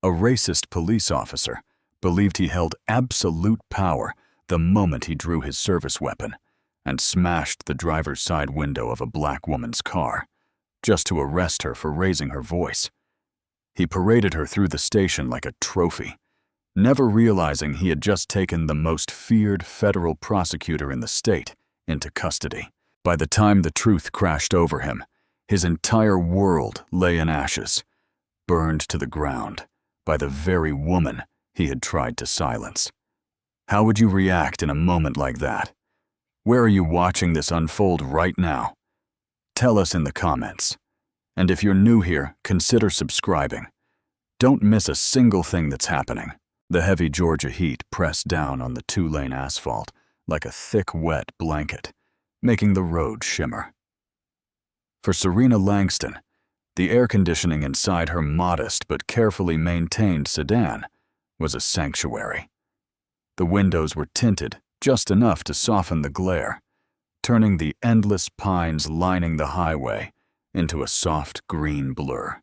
A racist police officer believed he held absolute power the moment he drew his service weapon and smashed the driver's side window of a black woman's car, just to arrest her for raising her voice. He paraded her through the station like a trophy, never realizing he had just taken the most feared federal prosecutor in the state into custody. By the time the truth crashed over him, his entire world lay in ashes, burned to the ground by the very woman he had tried to silence. How would you react in a moment like that? Where are you watching this unfold right now? Tell us in the comments. And if you're new here, consider subscribing. Don't miss a single thing that's happening. The heavy Georgia heat pressed down on the two-lane asphalt like a thick, wet blanket, making the road shimmer. For Serena Langston, the air conditioning inside her modest but carefully maintained sedan was a sanctuary. The windows were tinted just enough to soften the glare, turning the endless pines lining the highway into a soft green blur.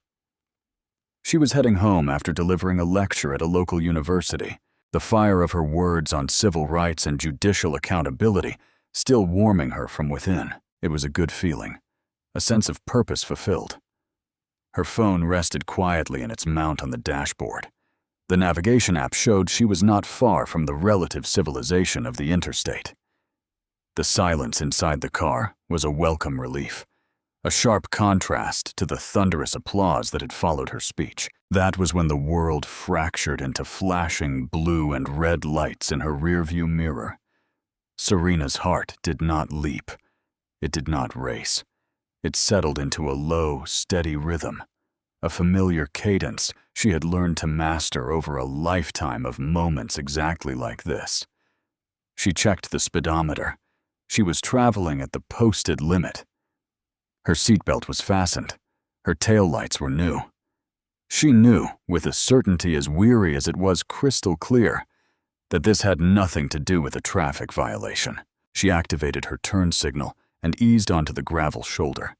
She was heading home after delivering a lecture at a local university, the fire of her words on civil rights and judicial accountability still warming her from within. It was a good feeling, a sense of purpose fulfilled. Her phone rested quietly in its mount on the dashboard. The navigation app showed she was not far from the relative civilization of the interstate. The silence inside the car was a welcome relief, a sharp contrast to the thunderous applause that had followed her speech. That was when the world fractured into flashing blue and red lights in her rearview mirror. Serena's heart did not leap. It did not race. It settled into a low, steady rhythm, a familiar cadence she had learned to master over a lifetime of moments exactly like this. She checked the speedometer. She was traveling at the posted limit. Her seatbelt was fastened. Her taillights were new. She knew, with a certainty as weary as it was crystal clear, that this had nothing to do with a traffic violation. She activated her turn signal and eased onto the gravel shoulder.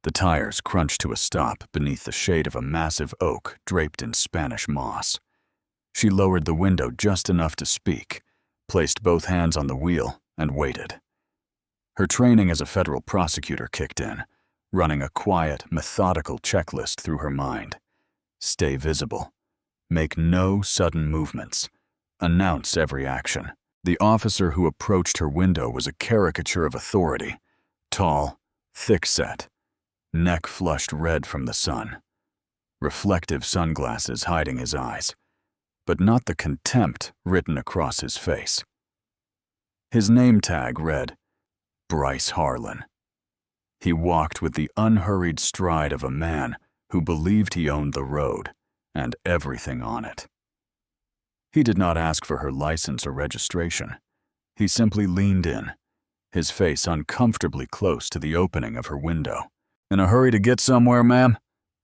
The tires crunched to a stop beneath the shade of a massive oak draped in Spanish moss. She lowered the window just enough to speak, placed both hands on the wheel, and waited. Her training as a federal prosecutor kicked in, running a quiet, methodical checklist through her mind. Stay visible. Make no sudden movements. Announce every action. The officer who approached her window was a caricature of authority, tall, thick-set, neck flushed red from the sun, reflective sunglasses hiding his eyes, but not the contempt written across his face. His name tag read, Bryce Harlan. He walked with the unhurried stride of a man who believed he owned the road and everything on it. He did not ask for her license or registration. He simply leaned in, his face uncomfortably close to the opening of her window. "In a hurry to get somewhere, ma'am?"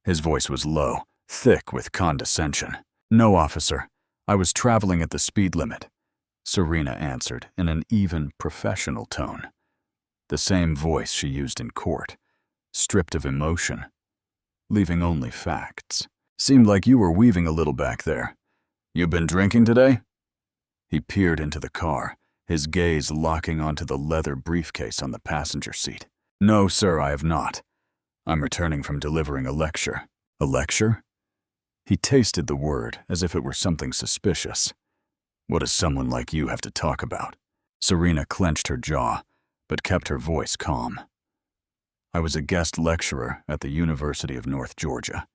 His voice was low, thick with condescension. "No, officer. I was traveling at the speed limit," Serena answered in an even, professional tone. The same voice she used in court, stripped of emotion, leaving only facts. "Seemed like you were weaving a little back there. You been drinking today?" He peered into the car, his gaze locking onto the leather briefcase on the passenger seat. "No, sir, I have not. I'm returning from delivering a lecture." "A lecture?" He tasted the word as if it were something suspicious. "What does someone like you have to talk about?" Serena clenched her jaw, but kept her voice calm. "I was a guest lecturer at the University of North Georgia.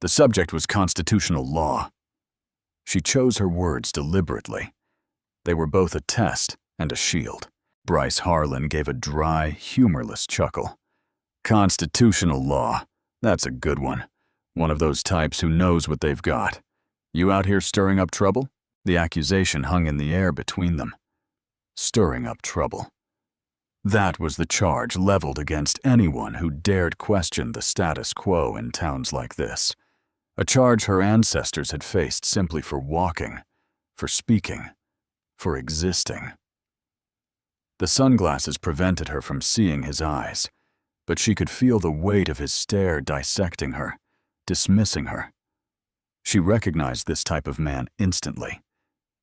The subject was constitutional law." She chose her words deliberately. They were both a test and a shield. Bryce Harlan gave a dry, humorless chuckle. "Constitutional law. That's a good one. One of those types who knows what they've got. You out here stirring up trouble?" The accusation hung in the air between them. Stirring up trouble. That was the charge leveled against anyone who dared question the status quo in towns like this. A charge her ancestors had faced simply for walking, for speaking, for existing. The sunglasses prevented her from seeing his eyes, but she could feel the weight of his stare dissecting her, dismissing her. She recognized this type of man instantly.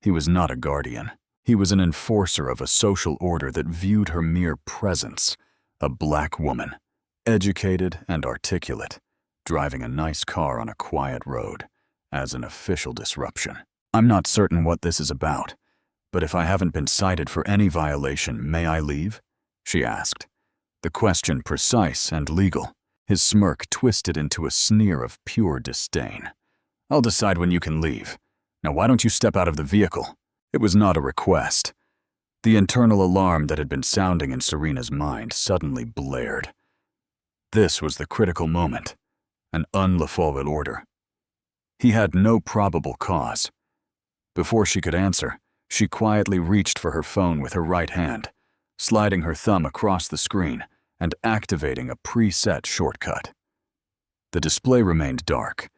He was not a guardian. He was an enforcer of a social order that viewed her mere presence, a black woman, educated and articulate, driving a nice car on a quiet road, as an official disruption. "I'm not certain what this is about, but if I haven't been cited for any violation, may I leave?" she asked. The question precise and legal, his smirk twisted into a sneer of pure disdain. "I'll decide when you can leave. Now why don't you step out of the vehicle?" It was not a request. The internal alarm that had been sounding in Serena's mind suddenly blared. This was the critical moment, an unlawful order. He had no probable cause. Before she could answer, she quietly reached for her phone with her right hand, sliding her thumb across the screen and activating a preset shortcut. The display remained dark,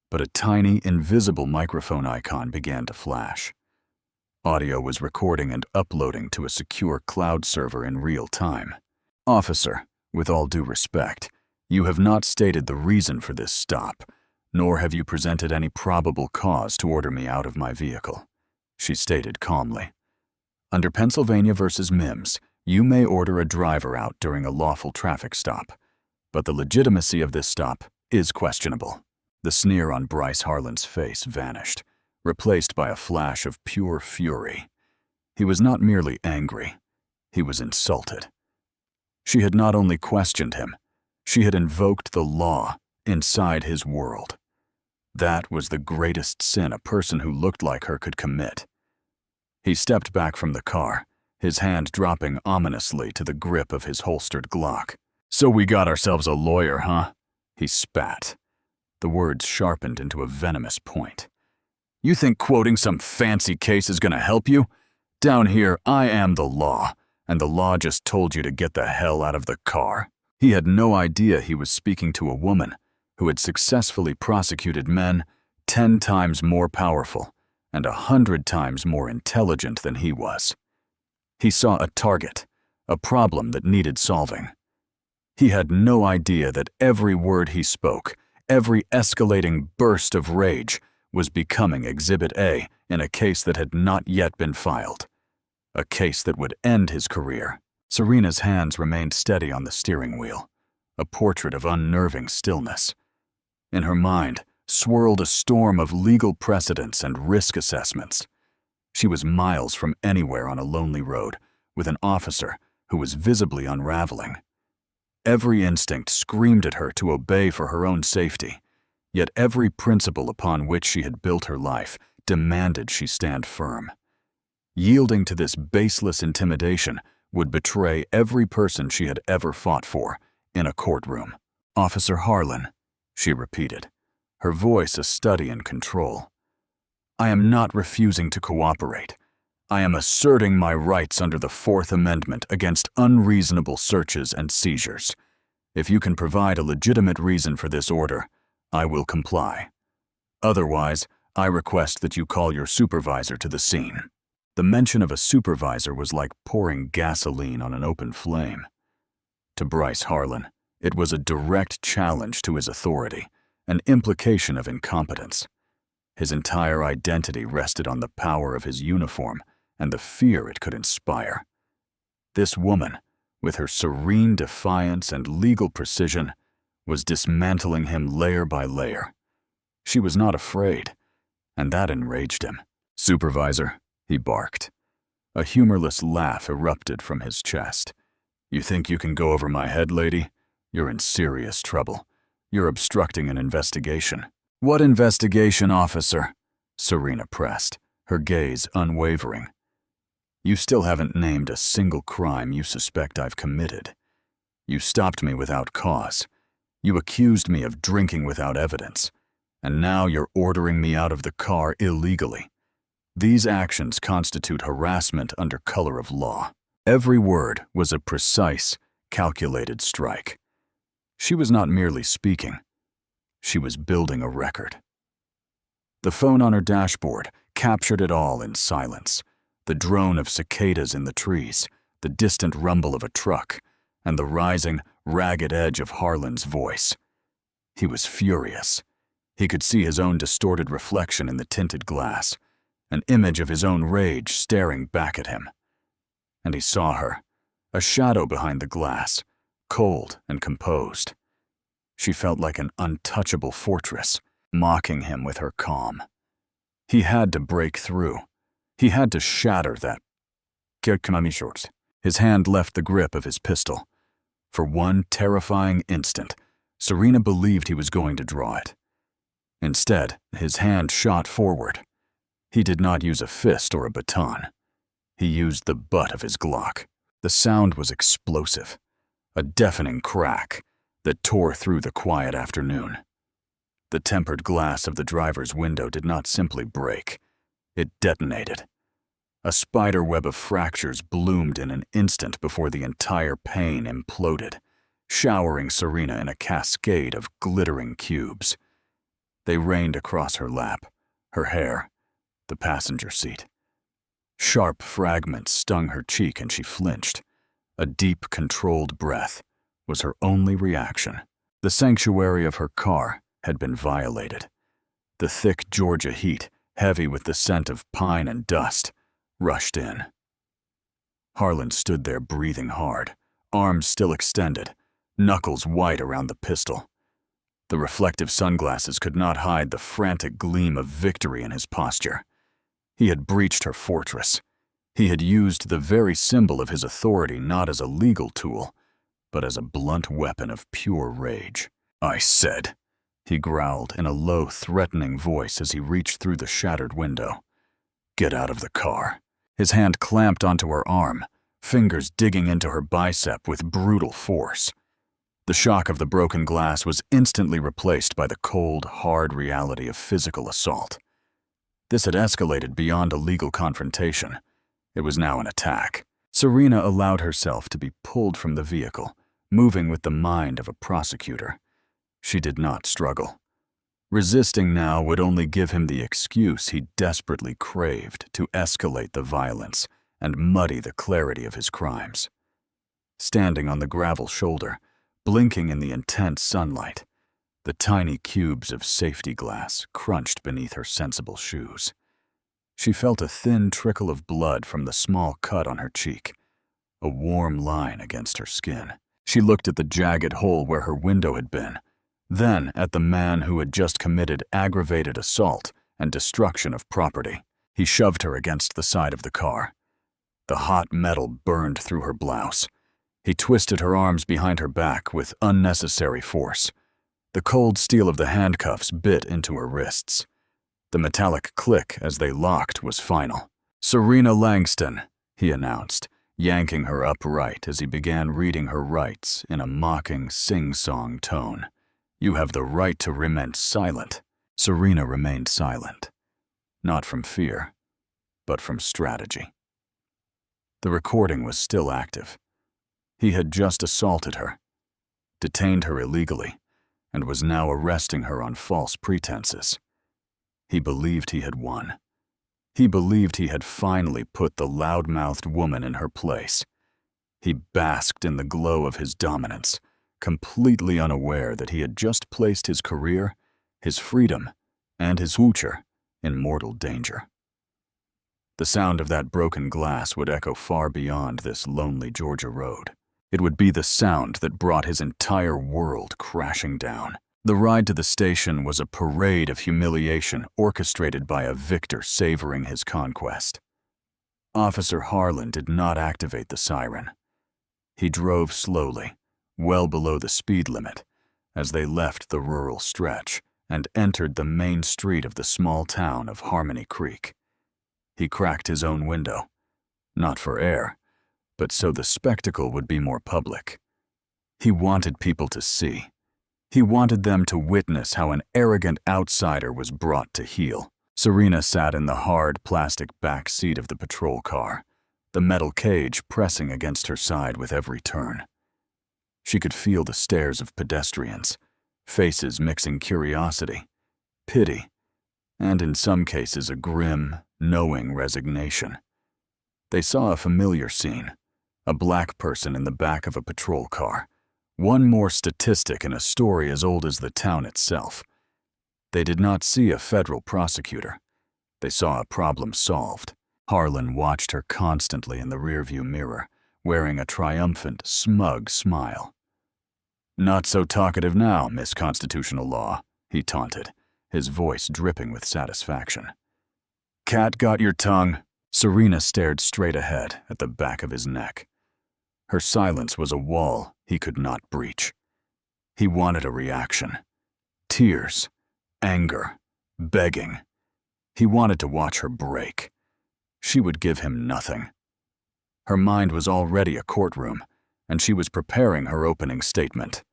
but a tiny, invisible microphone icon began to flash. Audio was recording and uploading to a secure cloud server in real time. "Officer, with all due respect, you have not stated the reason for this stop, nor have you presented any probable cause to order me out of my vehicle," she stated calmly. "Under Pennsylvania v. Mims, you may order a driver out during a lawful traffic stop, but the legitimacy of this stop is questionable." The sneer on Bryce Harlan's face vanished, replaced by a flash of pure fury. He was not merely angry, he was insulted. She had not only questioned him, she had invoked the law inside his world. That was the greatest sin a person who looked like her could commit. He stepped back from the car, his hand dropping ominously to the grip of his holstered Glock. "So we got ourselves a lawyer, huh?" He spat. The words sharpened into a venomous point. "You think quoting some fancy case is gonna help you? Down here, I am the law, and the law just told you to get the hell out of the car." He had no idea he was speaking to a woman who had successfully prosecuted men 10 times more powerful and 100 times more intelligent than he was. He saw a target, a problem that needed solving. He had no idea that every word he spoke, every escalating burst of rage, was becoming Exhibit A in a case that had not yet been filed. A case that would end his career. Serena's hands remained steady on the steering wheel, a portrait of unnerving stillness. In her mind swirled a storm of legal precedents and risk assessments. She was miles from anywhere on a lonely road, with an officer who was visibly unraveling. Every instinct screamed at her to obey for her own safety, yet every principle upon which she had built her life demanded she stand firm. Yielding to this baseless intimidation would betray every person she had ever fought for in a courtroom. "Officer Harlan," she repeated, her voice a study in control. "I am not refusing to cooperate. I am asserting my rights under the Fourth Amendment against unreasonable searches and seizures. If you can provide a legitimate reason for this order, I will comply. Otherwise, I request that you call your supervisor to the scene." The mention of a supervisor was like pouring gasoline on an open flame. To Bryce Harlan, it was a direct challenge to his authority, an implication of incompetence. His entire identity rested on the power of his uniform and the fear it could inspire. This woman, with her serene defiance and legal precision, was dismantling him layer by layer. She was not afraid, and that enraged him. "Supervisor," he barked. A humorless laugh erupted from his chest. "You think you can go over my head, lady? You're in serious trouble. You're obstructing an investigation." "What investigation, officer?" Serena pressed, her gaze unwavering. "You still haven't named a single crime you suspect I've committed. You stopped me without cause. You accused me of drinking without evidence. And now you're ordering me out of the car illegally. These actions constitute harassment under color of law." Every word was a precise, calculated strike. She was not merely speaking. She was building a record. The phone on her dashboard captured it all in silence. The drone of cicadas in the trees, the distant rumble of a truck, and the rising, ragged edge of Harlan's voice. He was furious. He could see his own distorted reflection in the tinted glass, an image of his own rage staring back at him. And he saw her, a shadow behind the glass, cold and composed. She felt like an untouchable fortress, mocking him with her calm. He had to break through. He had to shatter that. His hand left the grip of his pistol. For one terrifying instant, Serena believed he was going to draw it. Instead, his hand shot forward. He did not use a fist or a baton. He used the butt of his Glock. The sound was explosive, a deafening crack that tore through the quiet afternoon. The tempered glass of the driver's window did not simply break. It detonated. A spiderweb of fractures bloomed in an instant before the entire pane imploded, showering Serena in a cascade of glittering cubes. They rained across her lap, her hair, the passenger seat. Sharp fragments stung her cheek and she flinched. A deep, controlled breath was her only reaction. The sanctuary of her car had been violated. The thick Georgia heat, heavy with the scent of pine and dust, rushed in. Harlan stood there breathing hard, arms still extended, knuckles white around the pistol. The reflective sunglasses could not hide the frantic gleam of victory in his posture. He had breached her fortress. He had used the very symbol of his authority not as a legal tool, but as a blunt weapon of pure rage. "I said," he growled in a low, threatening voice as he reached through the shattered window. "Get out of the car." His hand clamped onto her arm, fingers digging into her bicep with brutal force. The shock of the broken glass was instantly replaced by the cold, hard reality of physical assault. This had escalated beyond a legal confrontation. It was now an attack. Serena allowed herself to be pulled from the vehicle, moving with the mind of a prosecutor. She did not struggle. Resisting now would only give him the excuse he desperately craved to escalate the violence and muddy the clarity of his crimes. Standing on the gravel shoulder, blinking in the intense sunlight, the tiny cubes of safety glass crunched beneath her sensible shoes. She felt a thin trickle of blood from the small cut on her cheek, a warm line against her skin. She looked at the jagged hole where her window had been, then at the man who had just committed aggravated assault and destruction of property. He shoved her against the side of the car. The hot metal burned through her blouse. He twisted her arms behind her back with unnecessary force. The cold steel of the handcuffs bit into her wrists. The metallic click as they locked was final. "Serena Langston," he announced, yanking her upright as he began reading her rights in a mocking, sing-song tone. "You have the right to remain silent." Serena remained silent, not from fear, but from strategy. The recording was still active. He had just assaulted her, detained her illegally, and was now arresting her on false pretenses. He believed he had won. He believed he had finally put the loud-mouthed woman in her place. He basked in the glow of his dominance, completely unaware that he had just placed his career, his freedom, and his future in mortal danger. The sound of that broken glass would echo far beyond this lonely Georgia road. It would be the sound that brought his entire world crashing down. The ride to the station was a parade of humiliation orchestrated by a victor savoring his conquest. Officer Harlan did not activate the siren. He drove slowly, well below the speed limit, as they left the rural stretch and entered the main street of the small town of Harmony Creek. He cracked his own window, not for air, but so the spectacle would be more public. He wanted people to see. He wanted them to witness how an arrogant outsider was brought to heel. Serena sat in the hard plastic back seat of the patrol car, the metal cage pressing against her side with every turn. She could feel the stares of pedestrians, faces mixing curiosity, pity, and in some cases a grim, knowing resignation. They saw a familiar scene, a black person in the back of a patrol car, one more statistic in a story as old as the town itself. They did not see a federal prosecutor. They saw a problem solved. Harlan watched her constantly in the rearview mirror, wearing a triumphant, smug smile. "Not so talkative now, Miss Constitutional Law," he taunted, his voice dripping with satisfaction. "Cat got your tongue?" Serena stared straight ahead at the back of his neck. Her silence was a wall he could not breach. He wanted a reaction. Tears, anger, begging. He wanted to watch her break. She would give him nothing. Her mind was already a courtroom, and she was preparing her opening statement.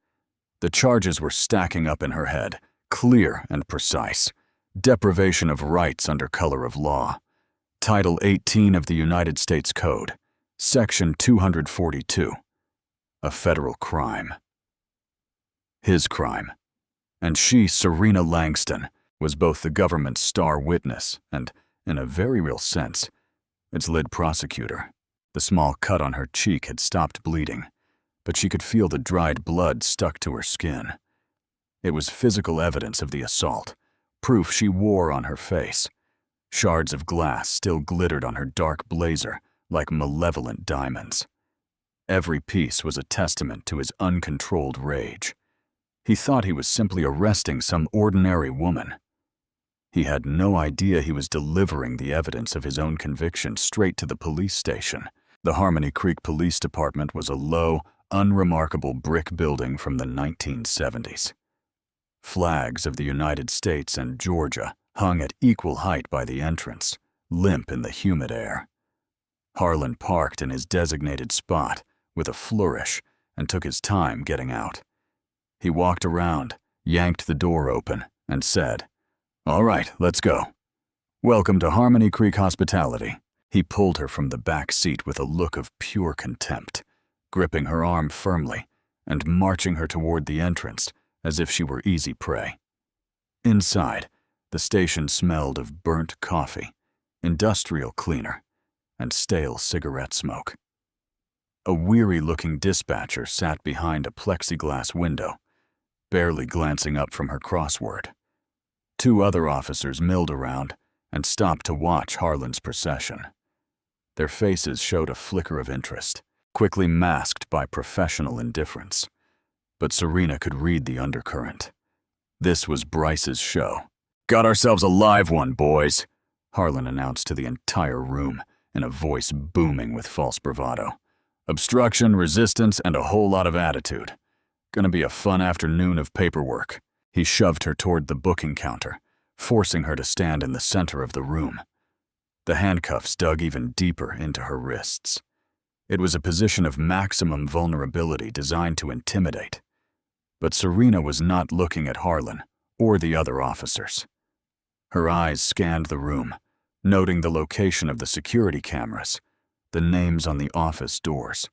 The charges were stacking up in her head, clear and precise. Deprivation of rights under color of law. Title 18 of the United States Code, Section 242. A federal crime. His crime. And she, Serena Langston, was both the government's star witness and, in a very real sense, its lead prosecutor. The small cut on her cheek had stopped bleeding, but she could feel the dried blood stuck to her skin. It was physical evidence of the assault, proof she wore on her face. Shards of glass still glittered on her dark blazer like malevolent diamonds. Every piece was a testament to his uncontrolled rage. He thought he was simply arresting some ordinary woman. He had no idea he was delivering the evidence of his own conviction straight to the police station. The Harmony Creek Police Department was a low, unremarkable brick building from the 1970s. Flags of the United States and Georgia hung at equal height by the entrance, limp in the humid air. Harlan parked in his designated spot with a flourish and took his time getting out. He walked around, yanked the door open, and said, "All right, let's go. Welcome to Harmony Creek Hospitality." He pulled her from the back seat with a look of pure contempt, gripping her arm firmly and marching her toward the entrance as if she were easy prey. Inside, the station smelled of burnt coffee, industrial cleaner, and stale cigarette smoke. A weary-looking dispatcher sat behind a plexiglass window, barely glancing up from her crossword. Two other officers milled around and stopped to watch Harlan's procession. Their faces showed a flicker of interest, quickly masked by professional indifference. But Serena could read the undercurrent. This was Bryce's show. "Got ourselves a live one, boys," Harlan announced to the entire room in a voice booming with false bravado. "Obstruction, resistance, and a whole lot of attitude. Gonna be a fun afternoon of paperwork." He shoved her toward the booking counter, forcing her to stand in the center of the room. The handcuffs dug even deeper into her wrists. It was a position of maximum vulnerability designed to intimidate. But Serena was not looking at Harlan or the other officers. Her eyes scanned the room, noting the location of the security cameras, the names on the office doors,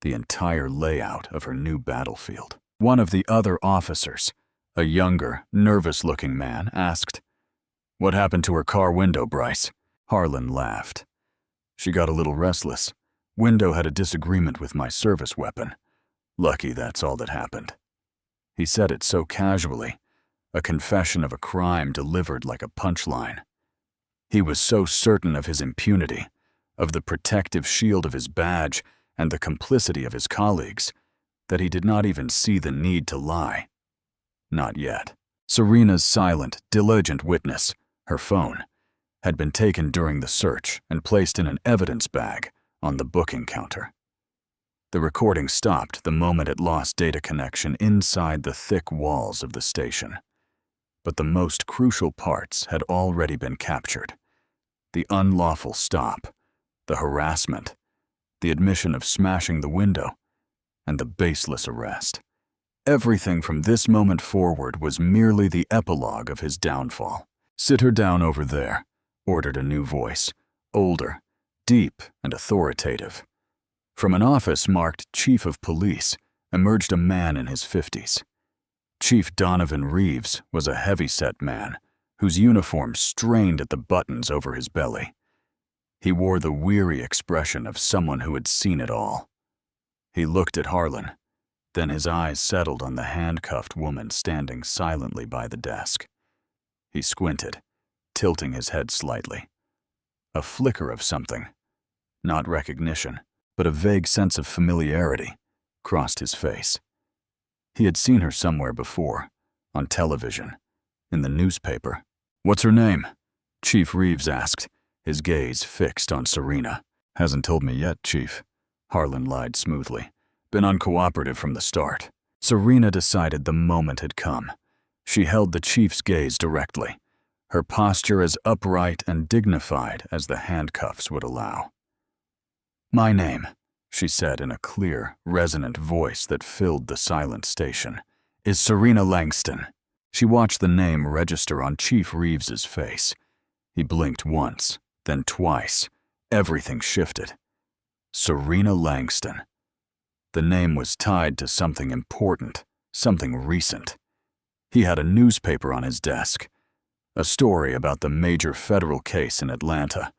the entire layout of her new battlefield. One of the other officers, a younger, nervous-looking man, asked, "What happened to her car window, Bryce?" Harlan laughed. "She got a little restless. Window had a disagreement with my service weapon. Lucky that's all that happened." He said it so casually, a confession of a crime delivered like a punchline. He was so certain of his impunity, of the protective shield of his badge and the complicity of his colleagues, that he did not even see the need to lie. Not yet. Serena's silent, diligent witness, her phone, had been taken during the search and placed in an evidence bag on the booking counter. The recording stopped the moment it lost data connection inside the thick walls of the station. But the most crucial parts had already been captured. The unlawful stop, the harassment, the admission of smashing the window, and the baseless arrest. Everything from this moment forward was merely the epilogue of his downfall. "Sit her down over there," ordered a new voice, older, deep, and authoritative. From an office marked Chief of Police emerged a man in his 50s. Chief Donovan Reeves was a heavy-set man whose uniform strained at the buttons over his belly. He wore the weary expression of someone who had seen it all. He looked at Harlan, then his eyes settled on the handcuffed woman standing silently by the desk. He squinted, tilting his head slightly. A flicker of something, not recognition, but a vague sense of familiarity, crossed his face. He had seen her somewhere before, on television, in the newspaper. "What's her name?" Chief Reeves asked, his gaze fixed on Serena. "Hasn't told me yet, Chief," Harlan lied smoothly. "Been uncooperative from the start." Serena decided the moment had come. She held the chief's gaze directly, her posture as upright and dignified as the handcuffs would allow. "My name," she said in a clear, resonant voice that filled the silent station, "is Serena Langston." She watched the name register on Chief Reeves's face. He blinked once, then twice. Everything shifted. Serena Langston. The name was tied to something important, something recent. He had a newspaper on his desk, a story about the major federal case in Atlanta,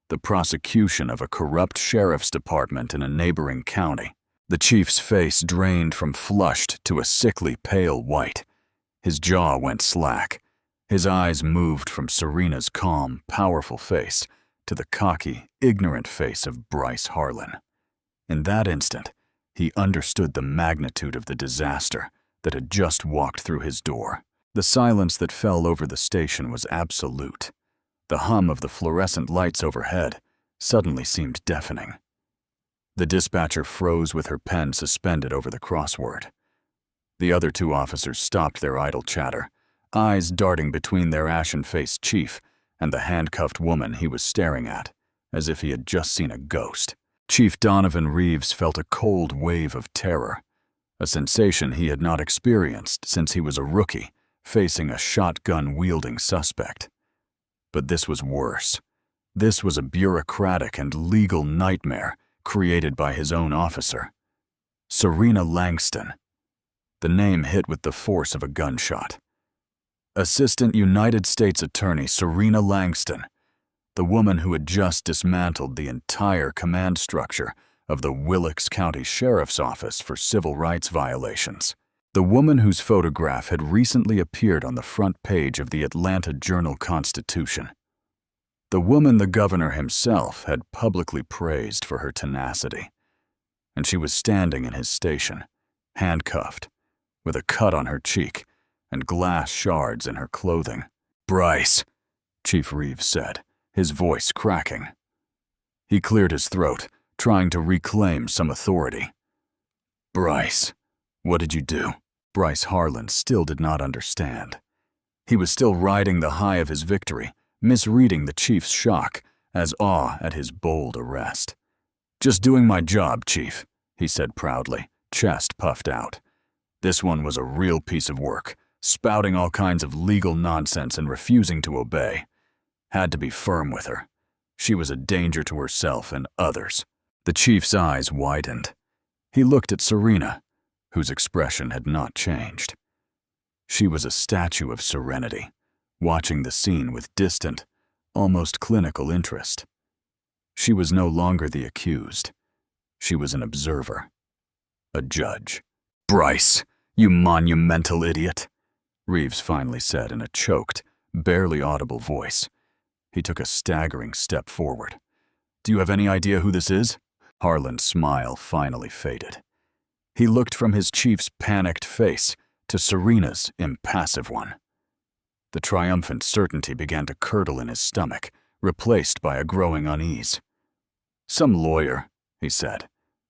the prosecution of a corrupt sheriff's department in a neighboring county. The chief's face drained from flushed to a sickly pale white. His jaw went slack. His eyes moved from Serena's calm, powerful face to the cocky, ignorant face of Bryce Harlan. In that instant, he understood the magnitude of the disaster that had just walked through his door. The silence that fell over the station was absolute. The hum of the fluorescent lights overhead suddenly seemed deafening. The dispatcher froze with her pen suspended over the crossword. The other two officers stopped their idle chatter, eyes darting between their ashen-faced chief and the handcuffed woman he was staring at, as if he had just seen a ghost. Chief Donovan Reeves felt a cold wave of terror, a sensation he had not experienced since he was a rookie, facing a shotgun-wielding suspect. But this was worse. This was a bureaucratic and legal nightmare created by his own officer. Serena Langston. The name hit with the force of a gunshot. Assistant United States Attorney Serena Langston, the woman who had just dismantled the entire command structure of the Wilkes County Sheriff's Office for civil rights violations. The woman whose photograph had recently appeared on the front page of the Atlanta Journal-Constitution. The woman the governor himself had publicly praised for her tenacity. And she was standing in his station, handcuffed, with a cut on her cheek and glass shards in her clothing. "Bryce," Chief Reeves said, his voice cracking. He cleared his throat, trying to reclaim some authority. "Bryce, what did you do?" Bryce Harlan still did not understand. He was still riding the high of his victory, misreading the chief's shock as awe at his bold arrest. "Just doing my job, Chief," he said proudly, chest puffed out. This one was a real piece of work, spouting all kinds of legal nonsense and refusing to obey. Had to be firm with her. She was a danger to herself and others. The chief's eyes widened. He looked at Serena, whose expression had not changed. She was a statue of serenity, watching the scene with distant, almost clinical interest. She was no longer the accused. She was an observer, a judge. "Bryce, you monumental idiot," Reeves finally said in a choked, barely audible voice. He took a staggering step forward. "Do you have any idea who this is?" Harlan's smile finally faded. He looked from his chief's panicked face to Serena's impassive one. The triumphant certainty began to curdle in his stomach, replaced by a growing unease. "Some lawyer," he said.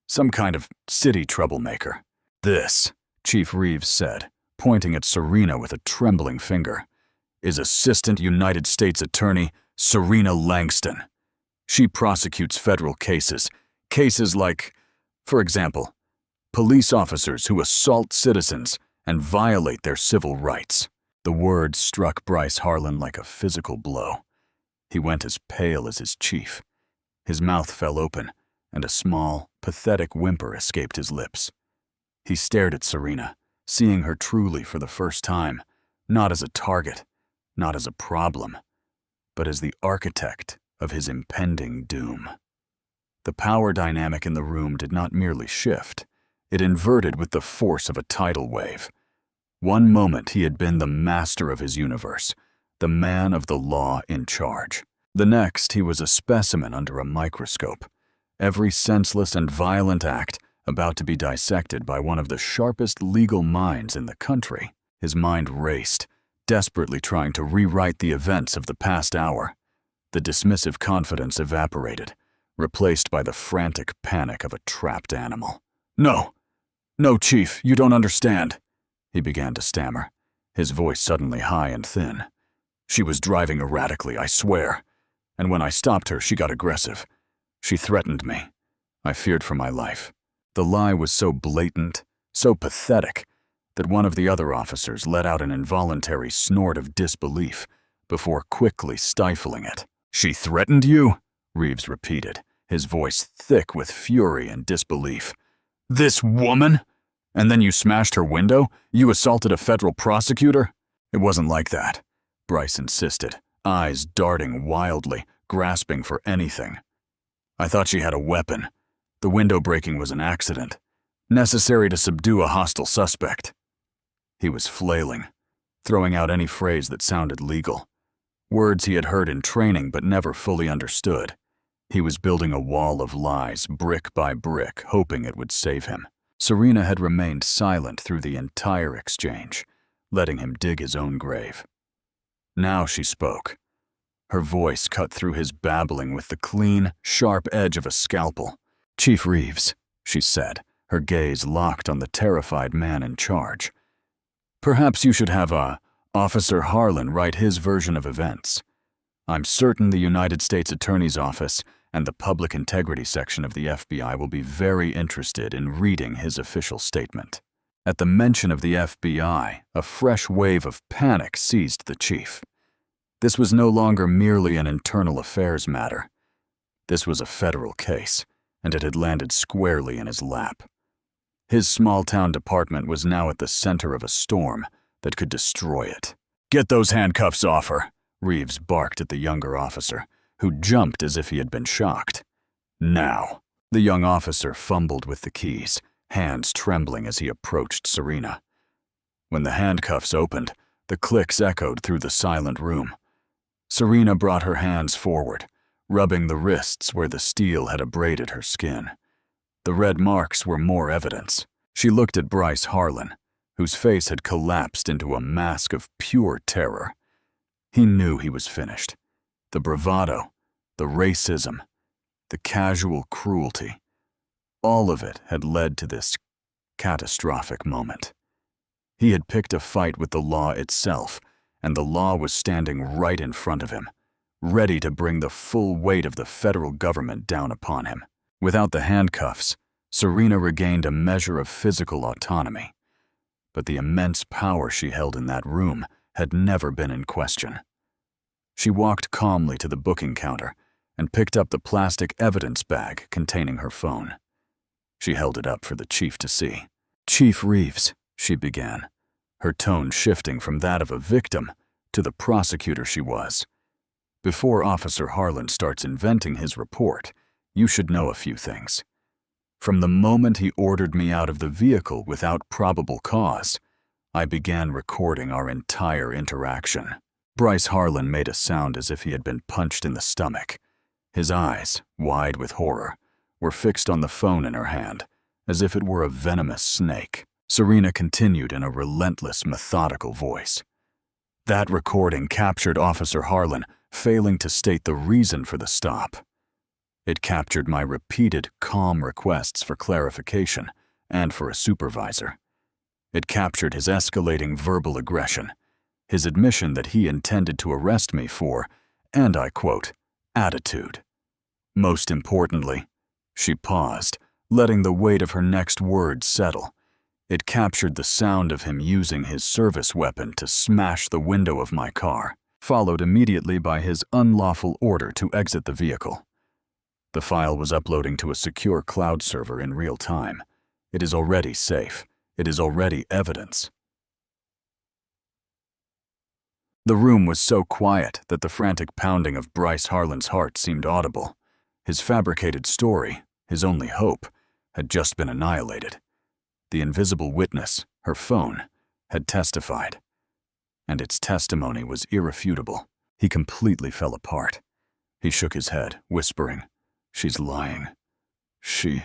"Some kind of city troublemaker." "This," Chief Reeves said, pointing at Serena with a trembling finger, "is Assistant United States Attorney Serena Langston. She prosecutes federal cases like, for example, police officers who assault citizens and violate their civil rights." The words struck Bryce Harlan like a physical blow. He went as pale as his chief. His mouth fell open, and a small, pathetic whimper escaped his lips. He stared at Serena, seeing her truly for the first time, not as a target, not as a problem, but as the architect of his impending doom. The power dynamic in the room did not merely shift, it inverted with the force of a tidal wave. One moment he had been the master of his universe, the man of the law in charge. The next, he was a specimen under a microscope, every senseless and violent act about to be dissected by one of the sharpest legal minds in the country. His mind raced, desperately trying to rewrite the events of the past hour. The dismissive confidence evaporated, replaced by the frantic panic of a trapped animal. "No, Chief, you don't understand," he began to stammer, his voice suddenly high and thin. "She was driving erratically, I swear. And when I stopped her, she got aggressive. She threatened me. I feared for my life." The lie was so blatant, so pathetic, that one of the other officers let out an involuntary snort of disbelief before quickly stifling it. "She threatened you?" Reeves repeated, his voice thick with fury and disbelief. "This woman? And then you smashed her window? You assaulted a federal prosecutor?" "It wasn't like that," Bryce insisted, eyes darting wildly, grasping for anything. "I thought she had a weapon. The window breaking was an accident, necessary to subdue a hostile suspect." He was flailing, throwing out any phrase that sounded legal, words he had heard in training but never fully understood. He was building a wall of lies, brick by brick, hoping it would save him. Serena had remained silent through the entire exchange, letting him dig his own grave. Now she spoke. Her voice cut through his babbling with the clean, sharp edge of a scalpel. "Chief Reeves," she said, her gaze locked on the terrified man in charge. "Perhaps you should have Officer Harlan write his version of events. I'm certain the United States Attorney's Office and the Public Integrity Section of the FBI will be very interested in reading his official statement." At the mention of the FBI, a fresh wave of panic seized the chief. This was no longer merely an internal affairs matter. This was a federal case, and it had landed squarely in his lap. His small-town department was now at the center of a storm that could destroy it. "Get those handcuffs off her," Reeves barked at the younger officer, who jumped as if he had been shocked. "Now." The young officer fumbled with the keys, hands trembling as he approached Serena. When the handcuffs opened, the clicks echoed through the silent room. Serena brought her hands forward, rubbing the wrists where the steel had abraded her skin. The red marks were more evidence. She looked at Bryce Harlan, whose face had collapsed into a mask of pure terror. He knew he was finished. The bravado, the racism, the casual cruelty, all of it had led to this catastrophic moment. He had picked a fight with the law itself, and the law was standing right in front of him, ready to bring the full weight of the federal government down upon him. Without the handcuffs, Serena regained a measure of physical autonomy, but the immense power she held in that room had never been in question. She walked calmly to the booking counter and picked up the plastic evidence bag containing her phone. She held it up for the chief to see. "Chief Reeves," she began, her tone shifting from that of a victim to the prosecutor she was. "Before Officer Harlan starts inventing his report, you should know a few things. From the moment he ordered me out of the vehicle without probable cause, I began recording our entire interaction." Bryce Harlan made a sound as if he had been punched in the stomach. His eyes, wide with horror, were fixed on the phone in her hand, as if it were a venomous snake. Serena continued in a relentless, methodical voice. "That recording captured Officer Harlan failing to state the reason for the stop. It captured my repeated, calm requests for clarification and for a supervisor. It captured his escalating verbal aggression, his admission that he intended to arrest me for, and I quote, attitude. Most importantly," she paused, letting the weight of her next words settle. "It captured the sound of him using his service weapon to smash the window of my car, followed immediately by his unlawful order to exit the vehicle. The file was uploading to a secure cloud server in real time. It is already safe. It is already evidence." The room was so quiet that the frantic pounding of Bryce Harlan's heart seemed audible. His fabricated story, his only hope, had just been annihilated. The invisible witness, her phone, had testified. and its testimony was irrefutable. He completely fell apart. He shook his head, whispering, "She's lying. She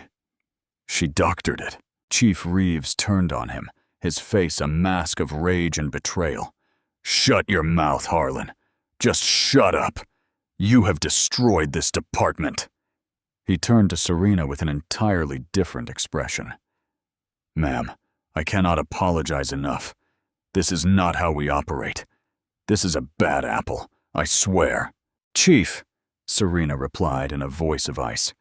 doctored it." Chief Reeves turned on him, his face a mask of rage and betrayal. "Shut your mouth, Harlan. Just shut up. You have destroyed this department." He turned to Serena with an entirely different expression. "Ma'am, I cannot apologize enough. This is not how we operate. This is a bad apple, I swear." "Chief," Serena replied in a voice of ice,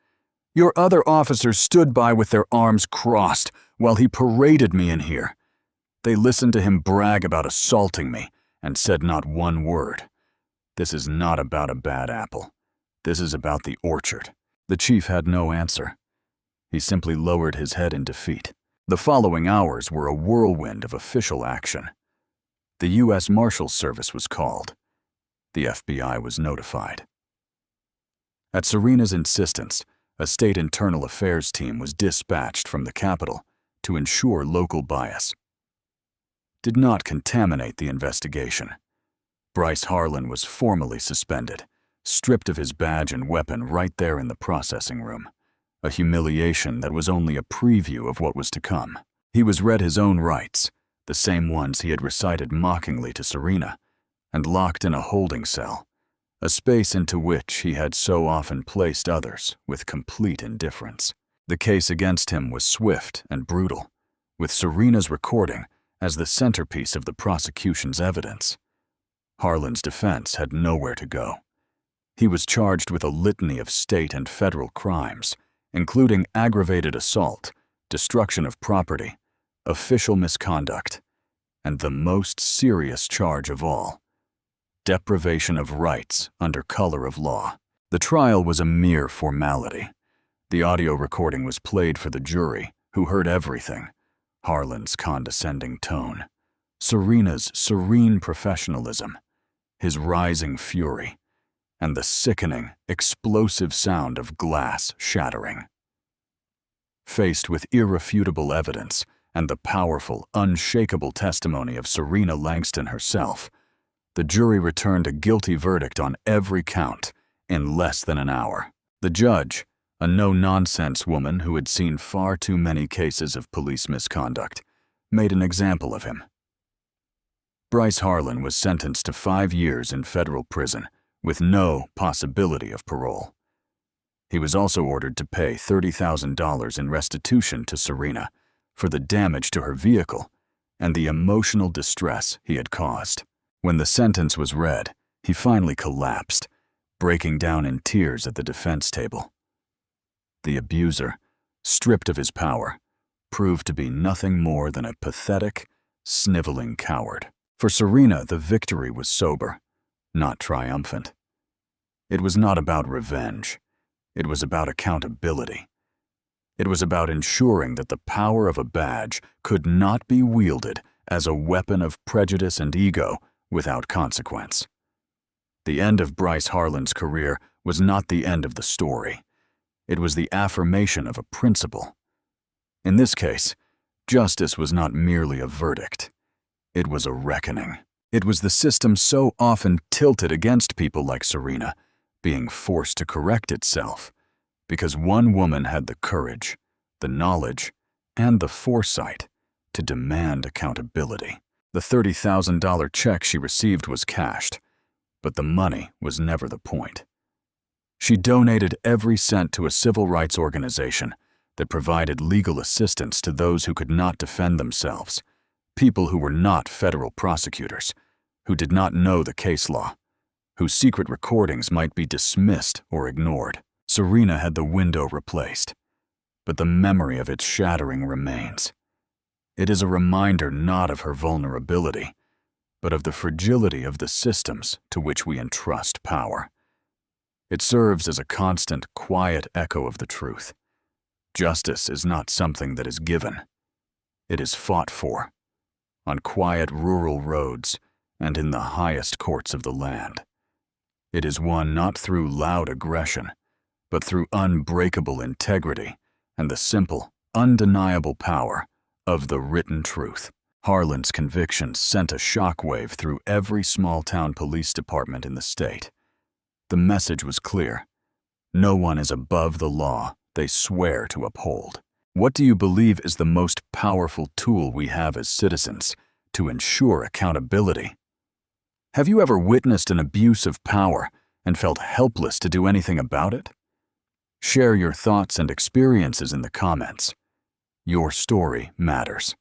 "your other officers stood by with their arms crossed while he paraded me in here. They listened to him brag about assaulting me and said not one word. This is not about a bad apple. This is about the orchard." The chief had no answer. He simply lowered his head in defeat. The following hours were a whirlwind of official action. The U.S. Marshals Service was called. The FBI was notified. At Serena's insistence, a state internal affairs team was dispatched from the Capitol to ensure local bias did not contaminate the investigation. Bryce Harlan was formally suspended, stripped of his badge and weapon right there in the processing room, a humiliation that was only a preview of what was to come. He was read his own rights, the same ones he had recited mockingly to Serena, and locked in a holding cell, a space into which he had so often placed others with complete indifference. The case against him was swift and brutal, with Serena's recording as the centerpiece of the prosecution's evidence. Harlan's defense had nowhere to go. He was charged with a litany of state and federal crimes, including aggravated assault, destruction of property, official misconduct, and the most serious charge of all, deprivation of rights under color of law. The trial was a mere formality. The audio recording was played for the jury, who heard everything: Harlan's condescending tone, Serena's serene professionalism, his rising fury, and the sickening, explosive sound of glass shattering. Faced with irrefutable evidence and the powerful, unshakable testimony of Serena Langston herself, the jury returned a guilty verdict on every count in less than an hour. The judge, a no-nonsense woman who had seen far too many cases of police misconduct, made an example of him. Bryce Harlan was sentenced to 5 years in federal prison with no possibility of parole. He was also ordered to pay $30,000 in restitution to Serena for the damage to her vehicle and the emotional distress he had caused. When the sentence was read, he finally collapsed, breaking down in tears at the defense table. The abuser, stripped of his power, proved to be nothing more than a pathetic, sniveling coward. For Serena, the victory was sober, not triumphant. It was not about revenge. It was about accountability. It was about ensuring that the power of a badge could not be wielded as a weapon of prejudice and ego without consequence. The end of Bryce Harlan's career was not the end of the story. It was the affirmation of a principle. In this case, justice was not merely a verdict. It was a reckoning. It was the system so often tilted against people like Serena being forced to correct itself because one woman had the courage, the knowledge, and the foresight to demand accountability. The $30,000 check she received was cashed, but the money was never the point. She donated every cent to a civil rights organization that provided legal assistance to those who could not defend themselves, people who were not federal prosecutors, who did not know the case law, whose secret recordings might be dismissed or ignored. Serena had the window replaced, but the memory of its shattering remains. It is a reminder not of her vulnerability, but of the fragility of the systems to which we entrust power. It serves as a constant, quiet echo of the truth. Justice is not something that is given. It is fought for, on quiet rural roads and in the highest courts of the land. It is won not through loud aggression, but through unbreakable integrity and the simple, undeniable power of the written truth. Harlan's conviction sent a shockwave through every small-town police department in the state. The message was clear. No one is above the law they swear to uphold. What do you believe is the most powerful tool we have as citizens to ensure accountability? Have you ever witnessed an abuse of power and felt helpless to do anything about it? Share your thoughts and experiences in the comments. Your story matters.